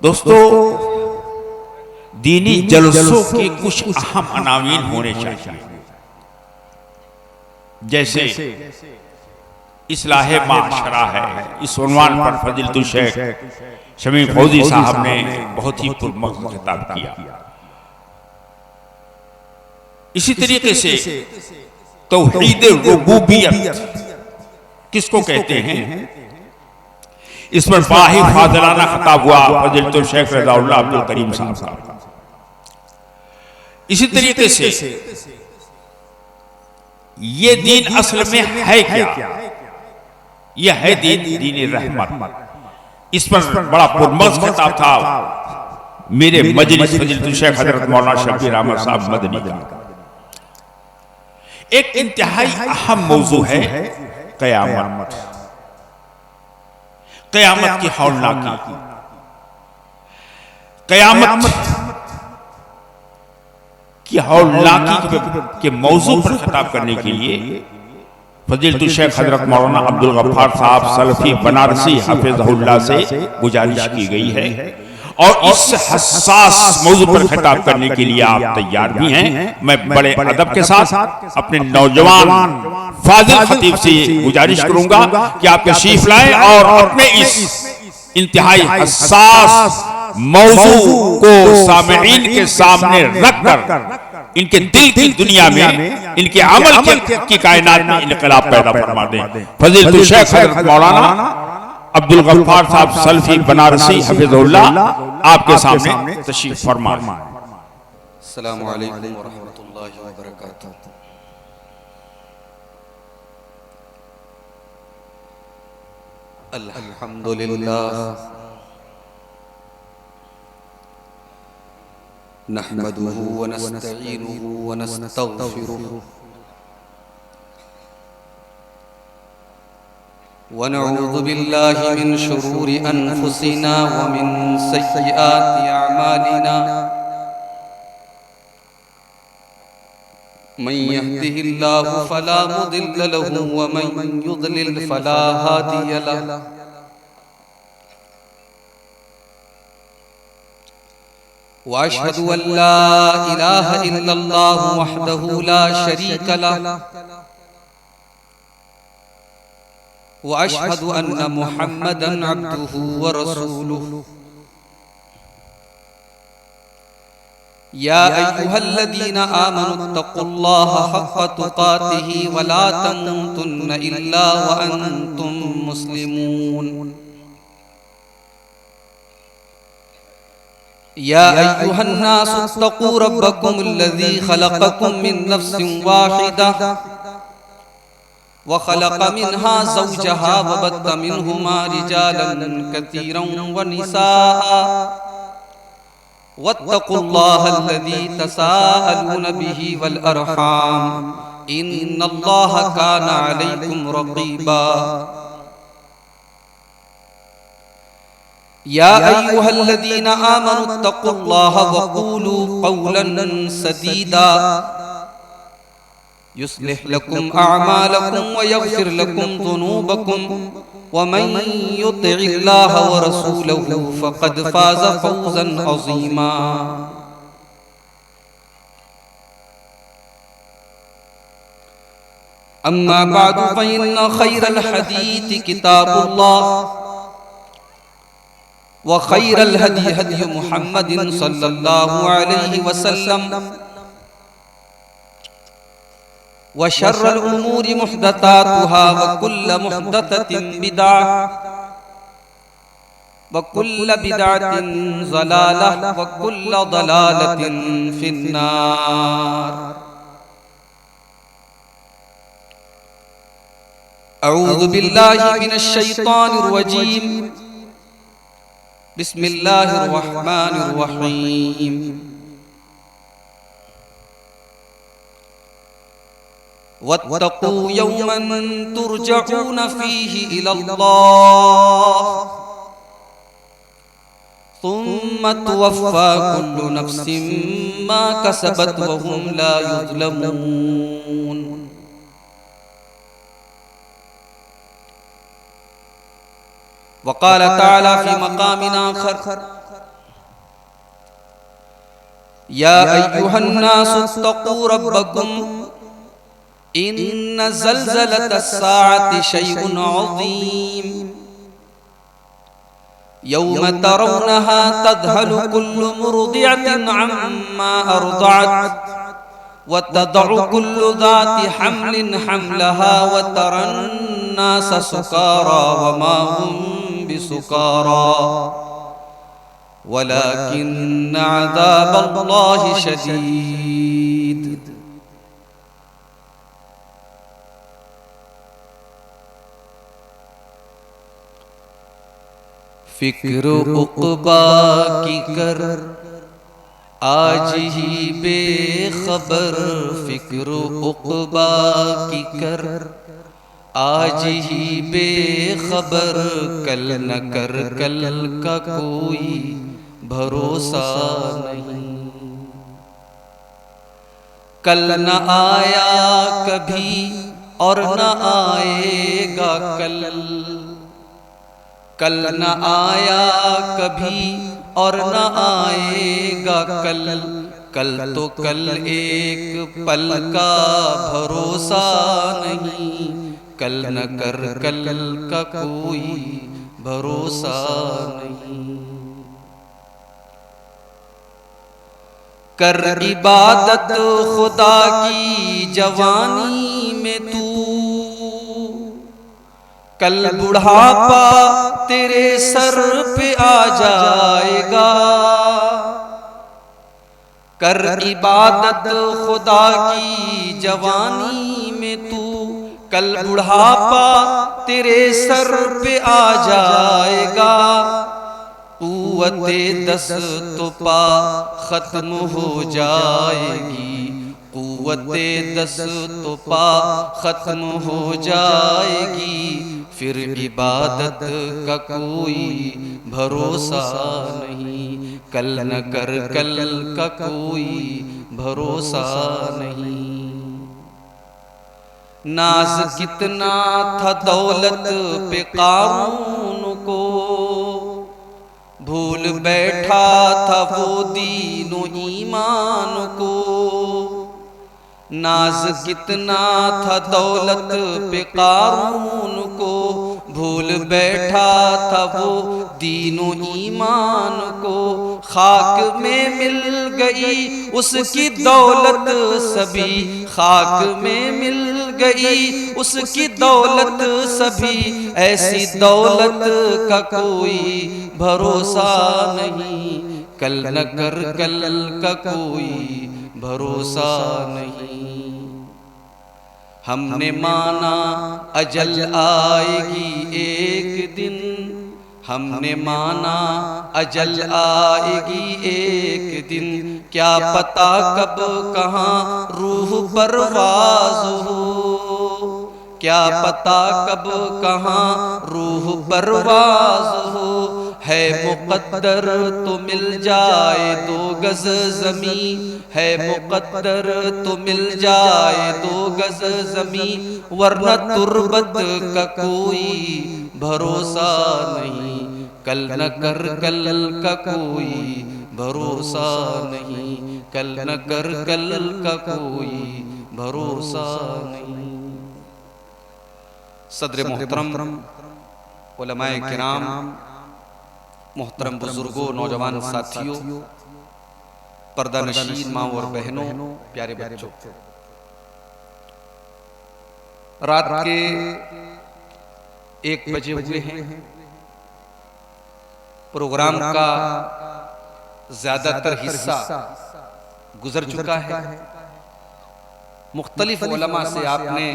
दोस्तों, दीनी जलसों के कुछ अहम अनावीन होने चाहिए, जैसे इस्लाह माशरा है। इस उन्वान पर फजीलतुल शेख शमी फौजी साहब ने बहुत ही पुरमग़ज़ खिताब किया। इसी तरीके से तौहीद रुबूबियत किसको कहते हैं, इस पर बड़ा ही फाज़िलाना खिताब हुआ फजीलतुल शेख रज़ाउल्लाह अब्दुल करीम साहब का। इसी तरीके से ये दीन असल में है क्या, यह है दीन रहमत। इस पर बड़ा पुरमग़ज़ खिताब था मेरे मजलिस फजीलतुल शेख हज़रत मौलाना शब्बीर अहमद साहब मदनी का। एक इंतहाई अहम मौजू है क़यामत, क़यामत की हौलनाकी। क़यामत की हौलनाकी के मौजू पर खिताब करने के लिए फजीलतुल शेख हज़रत मौलाना अब्दुल गफ्फार साहब सलफी बनारसी हफ़िज़हुल्लाह से गुजारिश की गई है, और इस हसास मौजू पर खिताब करने के लिए आप तैयार भी हैं। मैं बड़े अदब के साथ अपने नौजवान फाजिल खतीब से गुजारिश करूंगा कि आप तशरीफ लाएं और अपने इस इंतहाई हसास मौजू को सामईन के सामने रखकर इनके दिल की दुनिया में, इनके अमल की कायनात में इनकलाब पैदा फरमा दें। फजीलतुल शेख हज़रत मौलाना अब्दुल गफ्फार साहब सलफी बनारसी हफ़िज़हुल्लाह आपके सामने तशरीफ फरमा। अस्सलामु अलैकुम व रहमतुल्लाहि व बरकातुहू। अल्हम्दुलिल्लाह नहमदुहु व नस्तईनुहु व नस्तगफिरुहु व नऊज़ु बिल्लाहि मिन शुरूरि अनफुसिना व मिन सय्यिआति अअमालिना। मन यहदिहिल्लाहु फला मुदिल्ल लहु व मन युद्लिल फला हादिय लहु। व अशहदु अल्ला इलाहा इल्लल्लाह वहदहु ला शरीक लहु व अशहदु अन्न मुहम्मदन अब्दुहु व रसूलुहु। या अय्युहल्लज़ीना आमनुत्तक़ुल्लाहा हक़्क़ तुक़ातिही व ला तमूतुन्न इल्ला व अंतुम मुस्लिमून। या अय्युहन्नासुत्तक़ू रब्बकुमुल्लज़ी ख़लक़कुम मिन नफ़्सिन वाहिदह व ख़लक़ मिन्हा ज़ौजहा व बत्त मिन्हुमा रिजालन कसीरन व निसाअ वत्तक़ुल्लाहल्लज़ी तसाअलून बिही वल अरहाम इन्नल्लाहा काना अलैकुम रक़ीबा। या अय्युहल्लज़ीना आमनुत्तक़ुल्लाहा व क़ूलू क़ौलन सदीदा युस्लिह लकुम अअमालकुम व यग़फिर लकुम ज़ुनूबकुम व मन युतिइल्लाहा व रसूलहु फ़क़द फ़ाज़ फ़ौज़न अज़ीमा। अम्मा बअदु फ़इन्न ख़ैरल हदीस किताबुल्लाह व खैरल हदी हदी मुहम्मदिन सल्लल्लाहु अलैहि वसल्लम व शर्रल उमूरि मुहदसातुहा व कुल्ल मुहदसतिन बिदअह व कुल्ल बिदअतिन ज़लालह व कुल्ल ज़लालतिन फिन्नार। अऊज़ु बिल्लाहि मिनश शैतानिर रजीम। बिस्मिल्लाहिर रहमानिर रहीम। वत्तक़ू यौमन तुरजऊन फ़ीहि इलल्लाह सुम्मा तुवफ़्फ़ा कुल्लु नफ़्सिन मा कसबत व हुम ला युज़्लमून। वक़ाल तआला फ़ी मक़ामिन आख़र या अय्युहन्नासुत्तक़ू रब्बकुम इन्न ज़ल्ज़लतस्साअति शैउन अज़ीम यौम तरौनहा तज़हलु कुल्लु मुर्दिअतिन अम्मा अर्दअत व तदअु कुल्लु ज़ाति हम्लिन हम्लहा व तरन्नास सुकारा व मा हुम बिसुकारा वलाकिन्न अज़ाबल्लाहि शदीद। फिक्र उक़बा की कर आज ही बेखबर, फिक्र उक़बा की कर आज ही बेखबर, कल न कर कल का कोई भरोसा नहीं। कल न आया कभी और न आएगा कल, कल न आया कभी और न आएगा कल, कल तो कल एक पल का भरोसा नहीं। कल न कर कल का कोई भरोसा नहीं। कर इबादत खुदा की जवानी में तू, कल बुढ़ापा तेरे सर पे आ जाएगा। कर इबादत खुदा की जवानी में तू, कल बुढ़ापा तेरे सर पे आ जाएगा। कुव्वते दस्त पा खत्म हो जाएगी, कुव्वते दस्त पा खत्म हो जाएगी। फिर इबादत का कोई भरोसा नहीं। कल न कर कल का कोई भरोसा नहीं। नाज कितना था दौलत पे कारून को, भूल बैठा था वो दीनो ईमान को। नाज कितना था दौलत पे कारून को, भूल बैठा था वो दीनो ईमान को। खाक में मिल गई उसकी दौलत सभी, खाक में मिल गई उसकी दौलत सभी। ऐसी दौलत का कोई भरोसा नहीं। कल न कर कल का कोई भरोसा नहीं। हमने माना अजल आएगी एक दिन, हमने माना अजल आएगी एक दिन। क्या पता कब कहाँ रूह परवाज़ हो, क्या पता कब कहाँ रूह परवाज़ हो। है मुक़द्दर तो मिल जाए 2 गज़ ज़मीं, है मुक़द्दर तो मिल जाए 2 गज़ ज़मीं। वरना तुर्बत का कोई भरोसा नहीं। कल न कर कल का कोई भरोसा नहीं। कल न कर कल का कोई भरोसा नहीं। सदर मोहतरम उलमाए किराम, मोहतरम बुजुर्गों, नौजवान साथियों, पर्दा नशीन माँ और बहनों, प्यारे बच्चों, रात के 1 बजे हुए हैं। प्रोग्राम का ज्यादातर हिस्सा गुजर चुका है। मुख्तलिफ उलमा से आपने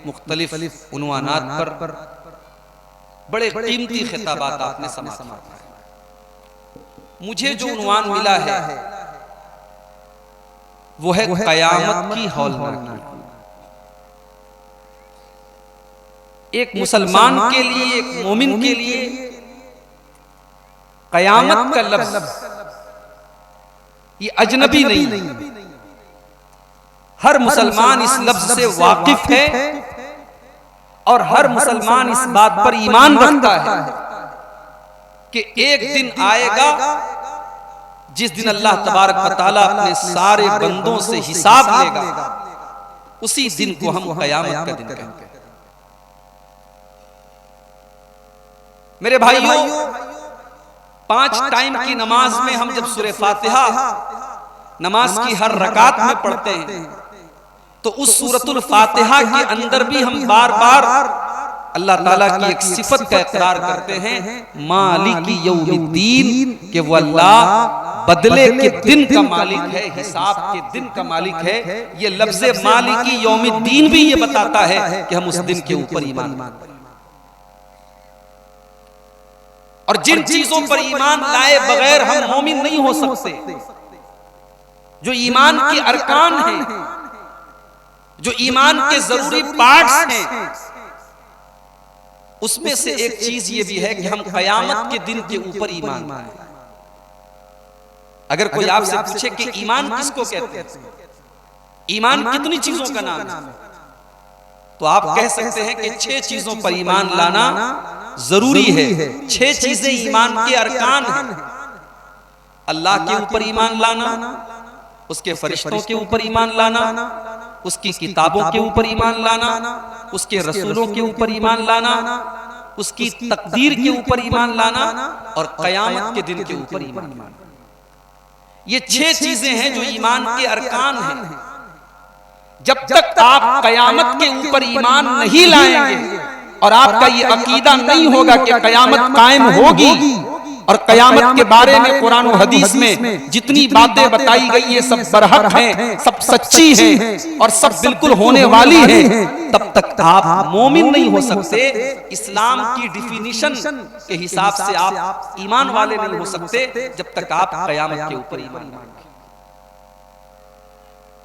मुख्तलिफ उन्वानात पर बड़े कीमती खिताबात आपने समाअत। मुझे जो उन्वान मिला है वो है कयामत की हौलनाकी। एक मुसलमान के लिए, एक मोमिन के लिए कयामत का लफ्ज ये अजनबी नहीं। हर मुसलमान इस लफ्ज से वाकिफ है और हर मुसलमान इस बात पर ईमान रखता है कि एक दिन आएगा जिस दिन अल्लाह तबारक व तआला अपने सारे बंदों से हिसाब लेगा, उसी दिन को हम क़यामत का दिन कहते हैं। मेरे भाइयों, 5 टाइम की नमाज में हम जब सूरह फातिहा नमाज की हर रकात में पढ़ते हैं, तो उस सूरतुल फातिहा के अंदर भी हम बार बार अल्लाह ताला की एक सिफत का इकरार करते हैं, मालिकी यौमिद्दीन, कि वो अल्लाह बदले के दिन का मालिक है, हिसाब के दिन का मालिक है। ये लफ्ज़ मालिकी यौमिद्दीन भी ये बताता है कि हम उस दिन के ऊपर ईमान मानते हैं। और जिन चीजों पर ईमान लाए बगैर हम मोमिन नहीं हो सकते, जो ईमान के अरकान हैं, जो ईमान के जरूरी पार्ट्स हैं, उसमें से एक चीज ये भी है कि हम क़यामत के दिन के ऊपर ईमान लाएं। अगर कोई आपसे पूछे कि ईमान किसको कहते हैं, ईमान कितनी चीजों का नाम है, तो आप कह सकते हैं कि 6 चीजों पर ईमान लाना जरूरी है। 6 चीजें ईमान के अरकान हैं। अल्लाह के ऊपर ईमान लाना, उसके फरिश्तों के ऊपर ईमान लाना, उसकी किताबों के ऊपर ईमान लाना, उसके रसूलों के ऊपर ईमान लाना, उसकी तकदीर के ऊपर ईमान लाना, और क़यामत के दिन के ऊपर ईमान लाना। ये 6 चीजें हैं जो ईमान के अरकान हैं। जब तक आप क़यामत के ऊपर ईमान नहीं लाएंगे और आपका ये अकीदा नहीं होगा कि क़यामत कायम होगी, और क़यामत के बारे में कुरान और हदीस में जितनी बातें बताई गई हैं सब बरहक हैं, सब सच्ची हैं और सब बिल्कुल होने वाली हैं, तब तक आप मोमिन नहीं हो सकते। इस्लाम की डिफिनीशन के हिसाब से आप ईमान वाले नहीं हो सकते जब तक आप क़यामत के ऊपर ईमान नहीं लाएंगे।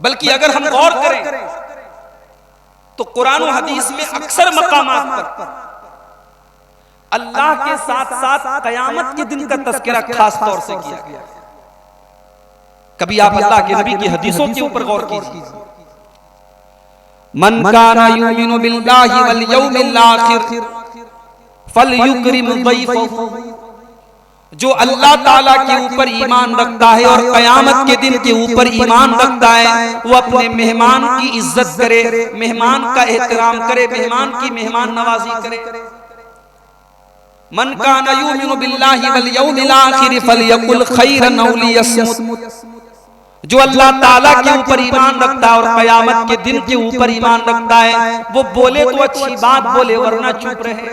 बल्कि अगर हम गौर करें तो कुरान और हदीस में अक्सर मकामात पर अल्लाह के साथ साथ क़यामत के दिन का तज़किरा खास तौर से किया गया। कभी आप अल्लाह के नबी की हदीसों के ऊपर गौर कीजिए। मन काना युमिनु बिल्लाहि वल यौमिल आखिर फलयुकरिम दैफहु, जो अल्लाह ताला के ऊपर ईमान रखता है और क़यामत के दिन के ऊपर ईमान रखता है, वो अपने मेहमान की इज्जत करे, मेहमान का एहतराम करे, मेहमान की मेहमान नवाजी करे। मन काना युमिनु बिल्लाहि वल यौमिल आखिर फलयकुल खैरन औ लियस्मुत, जो अल्लाह ताला के ऊपर ईमान रखता है और क़यामत के दिन के ऊपर ईमान रखता है, वो बोले तो अच्छी बात बोले वरना चुप रहे।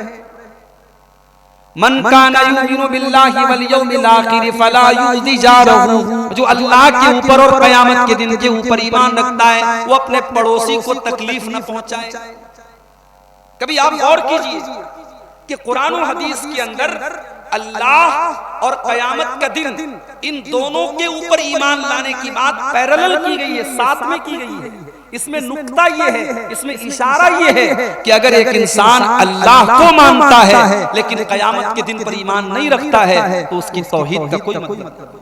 मन काना युमिनु बिल्लाहि वल यौमिल आखिर फला युज़ी जारहु, जो अल्लाह के ऊपर और क़यामत के दिन के ऊपर ईमान रखता है, वो अपने पड़ोसी को तकलीफ न पहुंचाए। कभी आप गौर कीजिए कि कुरान और हदीस के अंदर अल्लाह और क़यामत का दिन, इन दोनों के ऊपर ईमान लाने की बात पैरेलल की गई है, साथ में की गई है। इसमें नुक्ता ये है, इसमें इशारा ये है कि अगर एक इंसान अल्लाह को मानता है लेकिन क़यामत के दिन पर ईमान नहीं रखता है, तो उसकी तौहीद का कोई मतलब नहीं।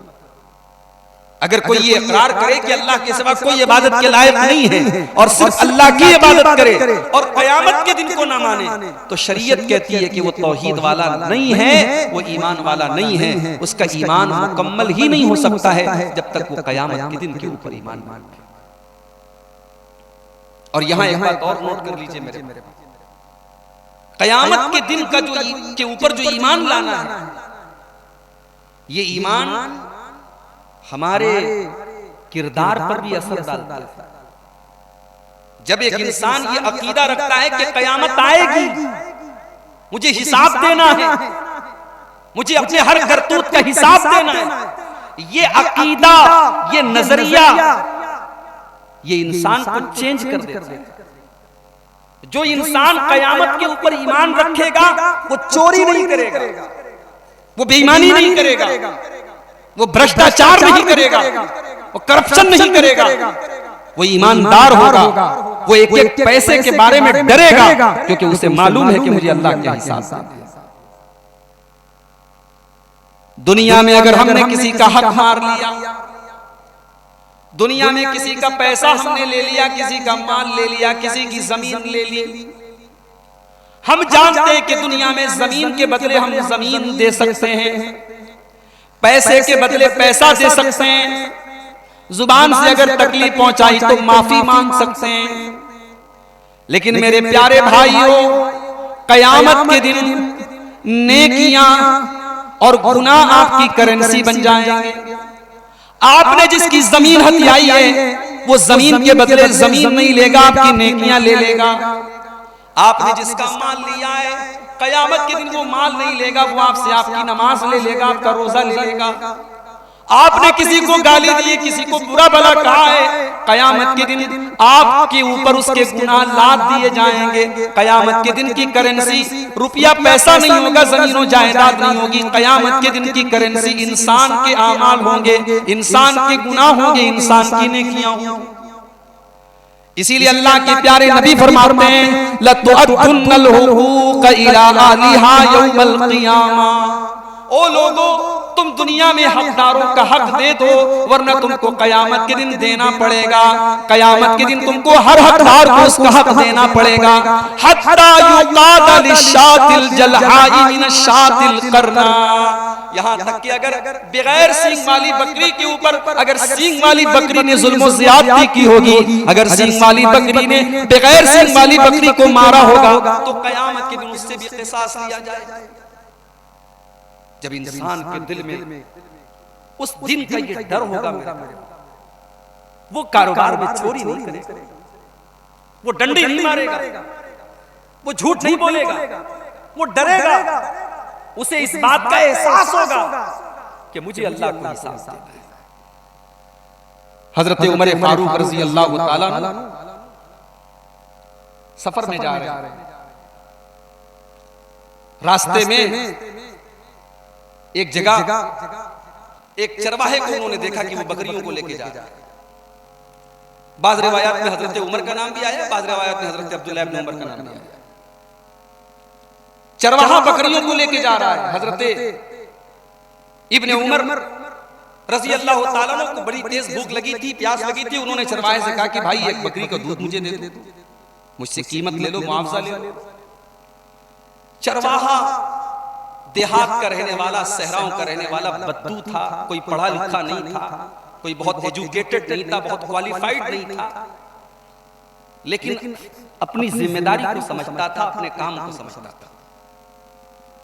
अगर कोई ये इकरार करे कि अल्लाह के सिवा कोई इबादत के लायक नहीं है और सिर्फ अल्लाह की इबादत करे और क़यामत के दिन को ना माने, तो शरीयत कहती है कि वो तौहीद वाला नहीं है, वो ईमान वाला नहीं है। उसका ईमान मुकम्मल ही नहीं हो सकता है जब तक वो क़यामत के दिन के ऊपर ईमान माने। और यहाँ एक बात और नोट कर लीजिए मेरे, क़यामत के दिन का के ऊपर जो ईमान लाना है, ये ईमान हमारे किरदार पर भी असर डालता है। जब एक इंसान ये अकीदा रखता है कि क़यामत आएगी, मुझे हिसाब देना है, मुझे अपने हर करतूत का हिसाब देना है, ये अकीदा, ये नजरिया, ये इंसान को चेंज कर देता है। जो इंसान क़यामत के ऊपर ईमान रखेगा, वो चोरी नहीं करेगा, वो बेईमानी नहीं करेगा, वो भ्रष्टाचार नहीं करेगा, वो करप्शन नहीं करेगा, वो ईमानदार होगा, वो एक एक पैसे के बारे में डरेगा, क्योंकि उसे मालूम है कि मुझे अल्लाह के हिसाब से। दुनिया में अगर हमने किसी का हक मार लिया, दुनिया में किसी का पैसा हमने ले लिया, किसी का माल ले लिया, किसी की जमीन ले ली, हम जानते हैं कि दुनिया में जमीन के बदले हम जमीन दे सकते हैं, पैसे के बदले पैसा दे सकते हैं, जुबान से अगर तकलीफ पहुंचाई तो माफी मांग सकते हैं। लेकिन मेरे प्यारे भाइयों, कयामत के दिन नेकियां और गुनाह आपकी करेंसी बन जाएंगे। आपने जिसकी जमीन हथियाई है वो जमीन के बदले जमीन नहीं लेगा, आपकी नेकियां ले लेगा। आपने जिसका माल लिया है, कयामत के दिन वो माल नहीं लेगा, वो आपसे आपकी नमाज ले लेगा, आपका रोजा ले लेगा। आपने किसी को गाली दी, किसी को बुरा भला कहा है, कयामत के दिन आपके ऊपर उसके गुनाह लाद दिए जाएंगे। कयामत के दिन की करेंसी रुपया पैसा नहीं होगा, जमीन और जायदाद नहीं होगी। कयामत के दिन की करेंसी इंसान के आमाल होंगे, इंसान के गुनाह होंगे, इंसान की नेकियां होंगी। इसीलिए अल्लाह के प्यारे नबी फरमाते हैं, लतुअद्दुन्नल हुकूक इला आलिहा यौमल क़ियामा। ओ लोगों, तुम दुनिया में हकदारों का हक दे दो, वरना तुमको कयामत के दिन देना पड़ेगा। कयामत के दिन तुमको हर हकदार को उसका हक देना पड़ेगा। हत्ता युक़ादा लिशातिल जलहाई मिनशातिल करना। यहाँ तक कि अगर बगैर सींग वाली बकरी के ऊपर अगर सींग वाली बकरी ने जुल्म और ज़्यादती की होगी, अगर सींग वाली बकरी ने बगैर सींग वाली बकरी को मारा होगा, तो कयामत के दिन उससे भी क़िसास लिया जाएगा। जब इंसान के दिल में उस दिन का ये डर होगा, वो कारोबार में चोरी नहीं करेगा, वो डंडी नहीं मारेगा, वो झूठ नहीं बोलेगा, वो डरेगा। उसे इस बात का एहसास होगा कि मुझे अल्लाह को हिसाब देना है। हजरत उमर फारूक रज़ी अल्लाह ताला सफर में जा रहे हैं, रास्ते में एक जगह एक चरवाहे को उन्होंने देखा कि वो बकरियों को लेके जा रहा है। बाज़ रिवायात में हजरत उमर का नाम भी आया, बाज़ रिवायात में हजरत अब्दुल्लाह इब्न उमर का नाम भी आया। चरवाहा बकरियों को लेके जा रहा है। हजरत इब्न उमर रज़ी अल्लाह ताला अन्हु को बड़ी तेज भूख लगी थी, प्यास लगी थी। उन्होंने चरवाहे से कहा कि भाई एक बकरी का दूध मुझे दे दो, मुझसे कीमत ले लो, मुआवजा ले लो। चरवाहा देहात का रहने वाला, सहराओं का रहने वाला बद्दू था, कोई पढ़ा लिखा नहीं था, कोई बहुत एजुकेटेड नहीं था, बहुत क्वालिफाइड नहीं था, लेकिन अपनी जिम्मेदारी को समझता था, अपने काम को समझता था।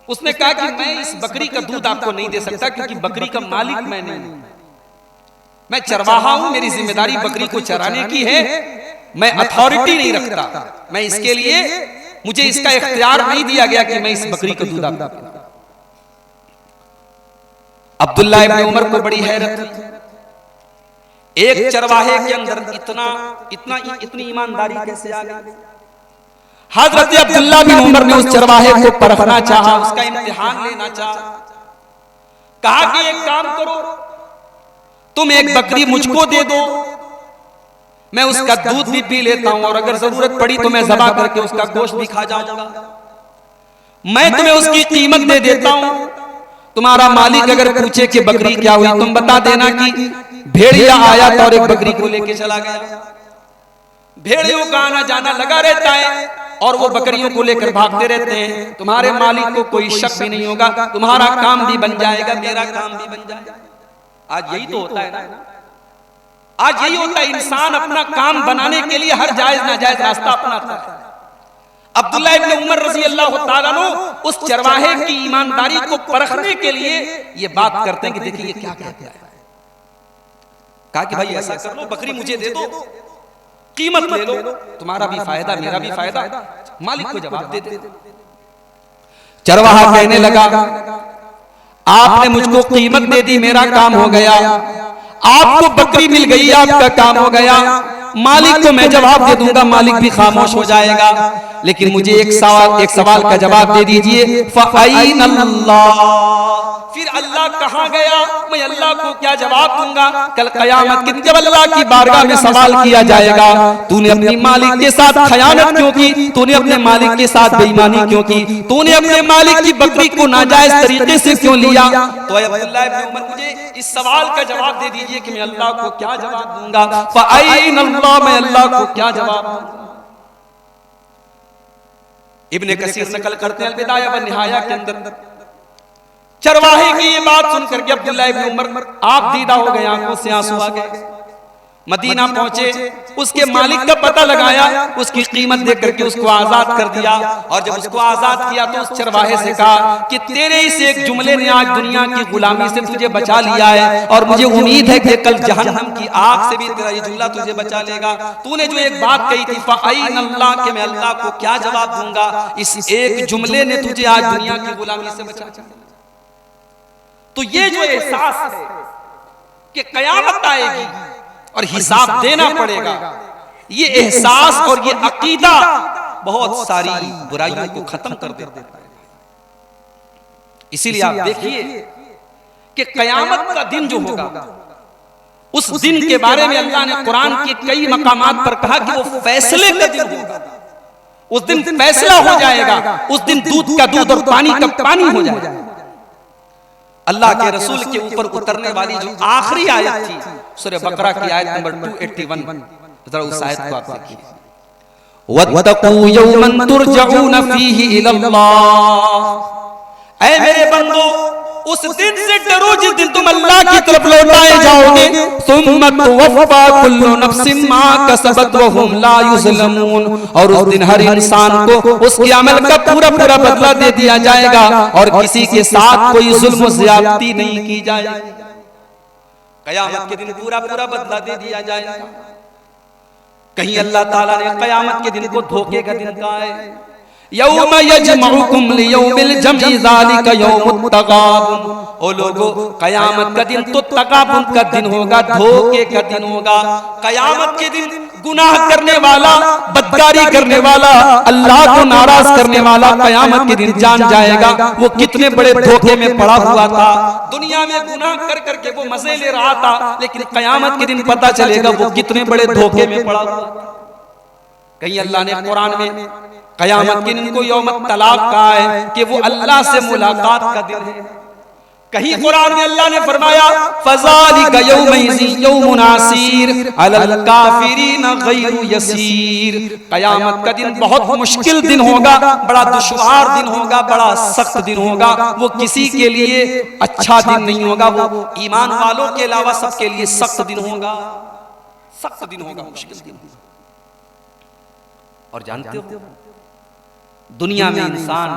उसने कहा कि मैं इस बकरी का दूध आपको नहीं दे सकता, क्योंकि बकरी का मालिक मैं नहीं हूं, मैं चरवाहा हूं, मेरी जिम्मेदारी बकरी को चराने की है, मैं अथॉरिटी नहीं रखता, मैं इसके लिए मुझे इसका इख्तियार नहीं दिया गया कि मैं इस बकरी का दूध आपको दूं। अब्दुल्लाह इब्न उमर को बड़ी हैरत हुई, एक चरवाहे के अंदर इतनी ईमानदारी कैसे आ गई। हजरत अब्दुल्लाह बिन उमर ने उस चरवाहे को परखना चाहा, उसका इम्तिहान लेना चाहा। कहा कि एक काम करो, तुम एक बकरी मुझको दे दो, मैं उसका दूध भी पी लेता हूं, और अगर जरूरत पड़ी तो मैं ज़बह करके उसका गोश्त भी खा जाऊंगा। मैं तुम्हें उसकी कीमत दे देता हूं। तुम्हारा मालिक अगर पूछे कि बकरी क्या हुई, तुम बता देना कि भेड़िया आया था और एक बकरी को लेके चला गया। भेड़ियों का आना जाना लगा रहता है और वो बकरियों को लेकर भागते रहते हैं। तुम्हारे मालिक को कोई शक भी नहीं होगा, तुम्हारा काम भी बन जाएगा, मेरा काम भी बन जाएगा। आज यही तो होता है ना, आज यही होता है। इंसान अपना काम बनाने के लिए हर जायज नाजायज रास्ता अपनाता है। अब्दुल्लाह इब्न उमर रज़ी अल्लाह ताला अन्हु उस चरवाहे की ईमानदारी को परखने के लिए ये बात करते हैं कि देखिए ये क्या कहता है। कहा कि भाई ऐसा कर लो, बकरी मुझे दे दो, कीमत ले लो, तुम्हारा भी फायदा मेरा भी फायदा। मालिक को जवाब दे दे। चरवाहा कहने लगा, आपने मुझको कीमत दे दी, मेरा काम हो गया, आपको बकरी मिल गई, आपका काम हो गया। मालिक को मैं जवाब दे दूंगा, मालिक भी खामोश हो जाएगा, लेकिन मुझे एक सवाल का जवाब दे दीजिए। फ़अइन अल्लाह, फिर अल्लाह कहाँ गया, मैं अल्लाह को क्या जवाब दूंगा कल कयामत के दिन जब अल्लाह की बारगाह में सवाल किया जाएगा, तूने अपनी मालिक के साथ खयानत क्यों की, तूने अपने मालिक के साथ बेईमानी क्यों की, तूने अपने मालिक की बकरी को नाजायज तरीके से क्यों लिया। तो अब्दुल्लाह इब्न उमर मुझे इस सवाल का जवाब दे दीजिए कि मैं अल्लाह को क्या जवाब दूंगा। फ़अइन अल्लाह, मैं अल्लाह को क्या जवाब दूंगा। इब्ने कसीर नकल करते हैं अलबिदाया व निहाया के अंदर, चरवाहे की ये बात सुनकर के अब्दुल्ला इब्न उमर आप दीदा हो गए, आंखों से आंसू आ गए। मदीना पहुंचे, उसके मालिक का पता लगाया, उसकी कीमत दे करके उसको आजाद कर दिया। और जब उसको आजाद किया तो उस चरवाहे से कहा कि तेरे इस एक जुमले ने आज दुनिया की गुलामी से तुझे बचा लिया है, और मुझे उम्मीद है कि कल जहन्नम की आग से भी तेरा ये जुमला तुझे बचा लेगा। तूने जो एक बात कही थी फ़अइन अल्लाह, के मैं अल्लाह को क्या जवाब दूंगा, इस एक जुमले ने तुझे आज दुनिया की गुलामी से बचा लिया। तो ये जो एहसास है कि कयामत आएगी और हिसाब देना पड़ेगा, ये एहसास और ये अकीदा बहुत सारी बुराइयों को खत्म कर देता है। इसीलिए आप देखिए कि कयामत का दिन जो होगा, उस दिन के बारे में अल्लाह ने कुरान के कई मकामात पर कहा कि वो फैसले का दिन होगा। उस दिन फैसला हो जाएगा, उस दिन दूध का दूध और पानी का पानी हो जाएगा। अल्लाह के रसूल के ऊपर उतरने वाली जो आखिरी आयत थी सूरह बकरा की आयत नंबर 281, जरा उस आयत को आप देखिए। वत्तकू यौमन तुरजऊन फीही इलल्लाह, ऐ मेरे बंदो उस दिन से डरो जिस दिन तुम अल्लाह की तरफ लौटाए जाओगे। सुम्मा तुवफ़्फ़ा कुल्लु नफ्सिन मा कसबत व हुम ला युज़लमून, और उस दिन हर इंसान को उसके अमल का पूरा पूरा बदला दे दिया जाएगा और किसी के साथ कोई जुल्म ज़्यादती नहीं की जाएगी। कयामत के दिन पूरा पूरा बदला दे दिया जाएगा। कहीं अल्लाह ताला ने कयामत के दिन को धोखे का दिन कहा है, यौम यजमउकुम लियौमिल जमई ज़ालिका यौमुत तगाबुन। ओ लोगों, कयामत का दिन तो तगाबुन का दिन होगा, धोखे का दिन होगा। कयामत के दिन गुनाह करने वाला, बदकारी करने वाला, अल्लाह को नाराज करने वाला कयामत के दिन जान जाएगा वो कितने बड़े धोखे में पड़ा हुआ था। दुनिया में गुनाह कर करके वो मजे ले रहा था, लेकिन कयामत के दिन पता चलेगा वो कितने बड़े धोखे में पड़ा हुआ था। कहीं अल्लाह ने कुरान में कयामत के दिन को यौम तलाक कहा है कि वो अल्लाह से मुलाकात का दिन है। कहीं कुरान में अल्लाह ने फरमाया फ़ज़ालिका यौमइज़िन यौमुन असीर अलल काफिरीन गैरु यसीर। कयामत का दिन बहुत मुश्किल दिन होगा, बड़ा दुश्वार दिन होगा, बड़ा सख्त दिन होगा। वो किसी के लिए अच्छा दिन नहीं होगा, वो ईमान वालों के अलावा सबके लिए सख्त दिन होगा, सख्त दिन होगा, मुश्किल दिन होगा। और जानते हो दुनिया में इंसान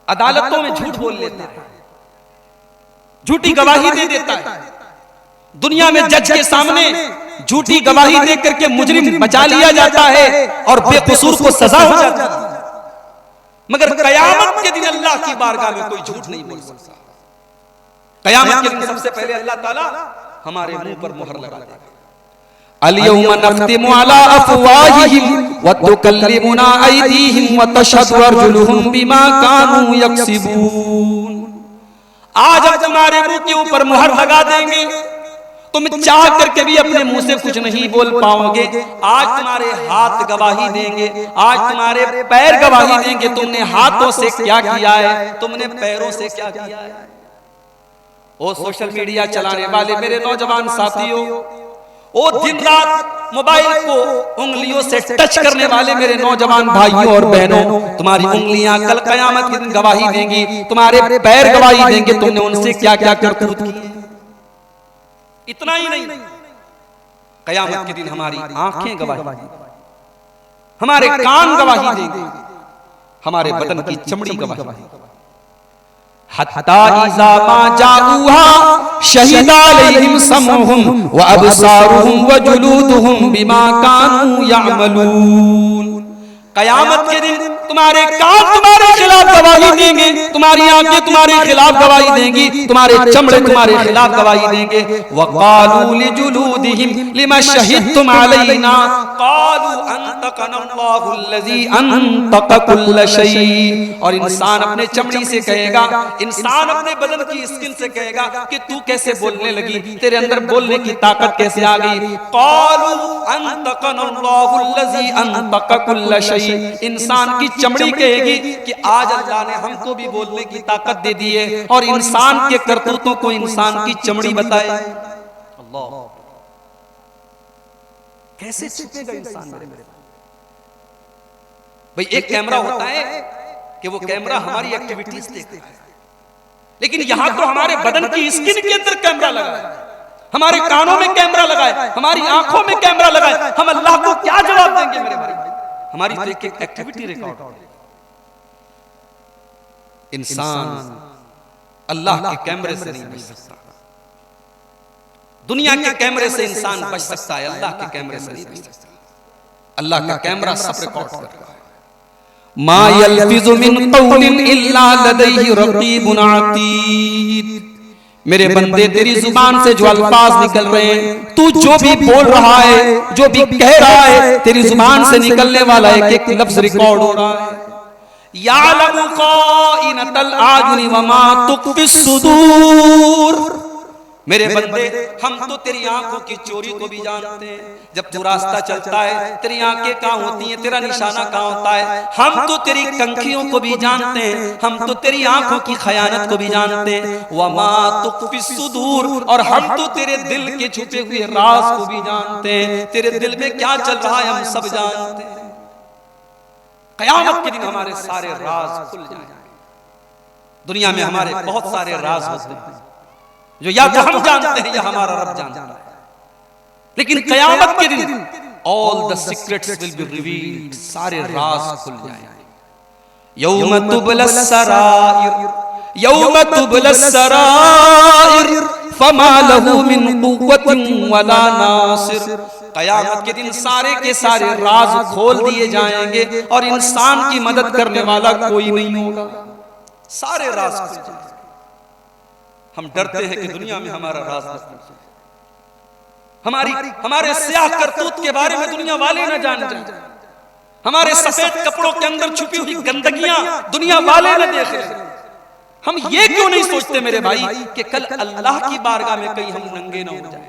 अदालतों में झूठ बोल लेता है, झूठी गवाही दे देता है। दुनिया में जज के सामने झूठी गवाही दे करके मुजरिम बचा लिया जाता है और बेकसूर को सजा हो जाती है। मगर कयामत के दिन अल्लाह की बारगाह में कोई झूठ नहीं बोल सकता। कयामत के दिन सबसे पहले अल्लाह ताला हमारे मुंह पर मुहर लगा देगा। अल-यौम नख्तिमु अला अफ़वाहिहिम व तुकल्लिमुना अयदीहिम व तशहदु अर्जुलुहुम बिमा कानू यक्सिबून। आज हम तुम्हारे मुंह के ऊपर मुहर लगा देंगे, तुम चाह करके भी अपने मुंह से कुछ नहीं बोल पाओगे। आज तुम्हारे हाथ गवाही देंगे, आज तुम्हारे पैर गवाही देंगे, तुमने हाथों से क्या किया है, तुमने पैरों से क्या किया है। ओ सोशल मीडिया चलाने वाले मेरे नौजवान साथियों, ओ दिन रात मोबाइल को उंगलियों से टच करने वाले मेरे नौजवान भाइयों और बहनों, तुम्हारी उंगलियां कल कयामत के दिन गवाही देंगी, तुम्हारे पैर गवाही देंगे तुमने उनसे क्या क्या करतूत की। इतना ही नहीं, कयामत के दिन हमारी आंखें गवाही देंगी, हमारे कान गवाही देंगे, हमारे बदन की चमड़ी गवाही देंगी। हत्ता इज़ा मा जाऊहा शहीदा अलैहिम समउहुम व अबसारुहुम व जुलूदुहुम बिमा कानू यअमलून। कयामत के दिन तुम्हारे कान तुम्हारे खिलाफ गवाही देंगे, तुम्हारी आंखें तुम्हारे खिलाफ गवाही देंगी, तुम्हारे चमड़े तुम्हारे खिलाफ गवाही देंगे। वक़ालू लिजुलूदिहिम लिमा शहिदतुम अलैना क़ालू अंतक़नल्लाहु अल्लज़ी अंतक़ कुल्ल शै। और इंसान अपने चमड़ी से कहेगा, इंसान अपने बदन की स्किन से कहेगा कि तू कैसे बोलने लगी, तेरे अंदर बोलने की ताकत कैसे आ गई। क़ालू अंतक़नल्लाहु अल्लज़ी अंतक़ कुल्ल शै। इंसान की चमड़ी कहेगी कि आज अल्लाह ने हमको भी बोलने की ताकत दे दी है, और इंसान के करतूतों को इंसान की चमड़ी बताए। अल्लाह, कैसे छुपेगा इंसान मेरे भाई। एक कैमरा होता है कि वो कैमरा हमारी एक्टिविटीज देखता है, लेकिन यहां तो हमारे बदन की स्किन के अंदर कैमरा लगा है, हमारे कानों में कैमरा लगा है, हमारी आंखों में कैमरा लगा है। हम अल्लाह को क्या जवाब देंगे मेरे भाई? हमारी तो एक एक एक्टिविटी रिकॉर्ड है। इंसान अल्लाह के कैमरे से नहीं बच सकता। दुनिया के कैमरे से इंसान बच सकता है, अल्लाह के कैमरे से नहीं बच सकता। अल्लाह का कैमरा सब रिकॉर्ड कर रहा है। मा यल्फिज़ु मिन क़ौलिन इल्ला लदैहि रक़ीबुन अतीद। मेरे बंदे, तेरी जुबान से जो अल्फाज निकल रहे हैं, तू जो भी बोल रहा है, जो भी कह रहा है, तेरी जुबान से निकलने वाला एक एक लफ्ज रिकॉर्ड हो रहा है। यालमु क़ाइनतल आयुनि व मा तुख़फ़िस सुदूर। मेरे बंदे, हम तो तेरी आंखों की चोरी को भी जानते हैं। जब तू रास्ता चलता है, तेरी आंखें कहाँ होती हैं, तेरा निशाना कहाँ होता है। हम तो तेरी कंखियों को भी जानते हैं, हम तो तेरी आंखों की खयानत को भी जानते हैं। वमा तुख़फ़िस सुदूर, और हम तो तेरे दिल के छुपे हुए राज को भी जानते हैं। तेरे दिल में क्या चल रहा है हम सब जानते हैं। क़यामत के दिन हमारे सारे राज खुल जाएंगे। दुनिया में हमारे बहुत सारे राज होते हैं जो या तो हम जानते हैं या हमारा रब जानता है, लेकिन क़यामत के दिन all the secrets will be revealed, सारे राज खुल जाएंगे। यौम तुबलस सराइर, यौम तुबलस सराइर फमा लहू मिन कुव्वतिन वला नासिर। क़यामत के दिन सारे के सारे राज खोल दिए जाएंगे और इंसान की मदद करने वाला कोई नहीं होगा। सारे राज खुल जाएंगे। हम डरते हैं कि दुनिया में हमारा राज न खुल जाए, हमारे स्याह करतूत के बारे में दुनिया वाले न जान जाए, हमारे सफेद कपड़ों के अंदर छुपी हुई गंदगियां दुनिया वाले न देख लें। हम ये क्यों नहीं सोचते मेरे भाई कि कल अल्लाह की बारगाह में कहीं हम नंगे न हो जाएं,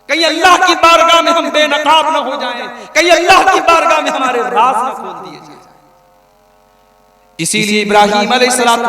कहीं अल्लाह की बारगाह में हम बेनकाब न हो जाएं, कहीं अल्लाह की बारगाह में हमारे राज न खोल दिए जाएं। इसीलिए इब्राहीम अलैहिस्सलाम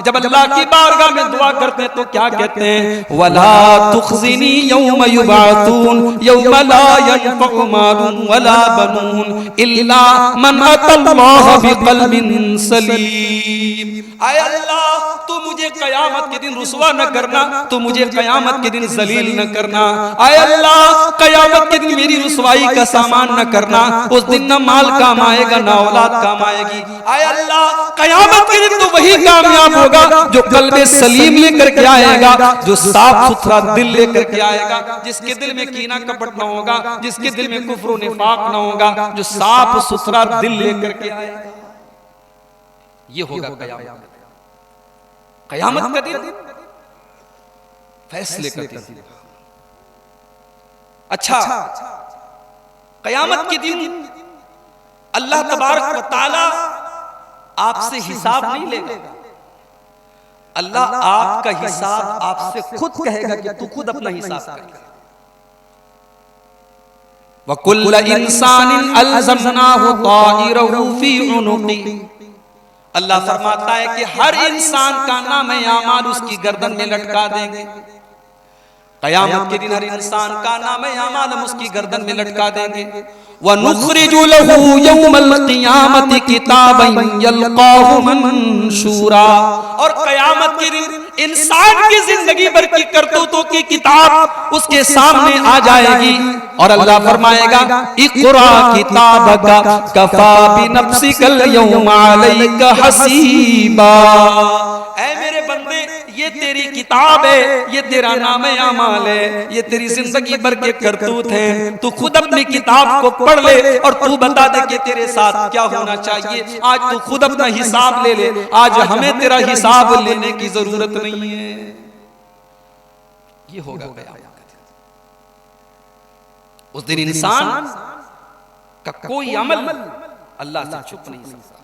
जब अल्लाह की बारगाह में दुआ करते हैं तो क्या कहते हैं? वला तुखज़िनी यौम युबअतून यौम ला यनफ़उ मालुन वला बनून इल्ला मन अतल्लाह बिक़ल्बिन सलीम। आय अल्लाह, तू मुझे क़यामत के दिन रुसवा न करना, तू मुझे क़यामत के दिन ज़लील न करना। आय अल्लाह, क़यामत के दिन मेरी रुसवाई का सामान न करना। उस दिन न माल काम आएगा, न औलाद काम आएगी। आय अल्लाह, क़यामत के दिन तो वही कामयाब होगा जो कल्बे सलीम लेकर के आएगा, जो साफ सुथरा दिल लेकर के आएगा, जिसके दिल में कीना कपट न होगा, जिसके दिल में कुफ्र व निफाक न होगा, जो साफ सुथरा दिल लेकर के आएगा। ये होगा क़यामत। क़यामत का दिन फैसले का दिन। अच्छा, क़यामत के दिन अल्लाह तबारक व तआला आपसे हिसाब नहीं लेगा। अल्लाह आपका हिसाब आपसे खुद कहेगा कि तू खुद अपना हिसाब कर। वकुल्ल इंसानिन अल्ज़मनाहु ताइरहु फी उनुक़ी। अल्लाह फरमाता है कि हर इंसान का नाम आमाल उसकी गर्दन में लटका देंगे। क़यामत के दिन हर इंसान का नाम आमाल हम उसकी गर्दन में लटका देंगे। वनुख़रिजु लहू यौमल क़ियामति किताबन यल्क़ाहु मनशूरा। और क़यामत के दिन इंसान की जिंदगी भर की करतूतों की किताब उसके सामने आ जाएगी और अल्लाह फरमाएगा, इक़रा किताबका कफ़ा बिनफ़्सिकल यौमा अलैका हसीबा। ऐ मेरे बंदे, ये तेरी किताब है, ये तेरा नामे आमाल है, ये तेरी जिंदगी भर के करतूत हैं। तू खुद अपनी किताब को पढ़ ले और तू बता दे कि तेरे साथ क्या होना चाहिए। आज तू खुद अपना हिसाब ले ले। आज हमें तेरा हिसाब लेने की जरूरत नहीं है। ये होगा क़यामत। उस दिन इंसान का कोई अमल अल्लाह से छुप नहीं सकता।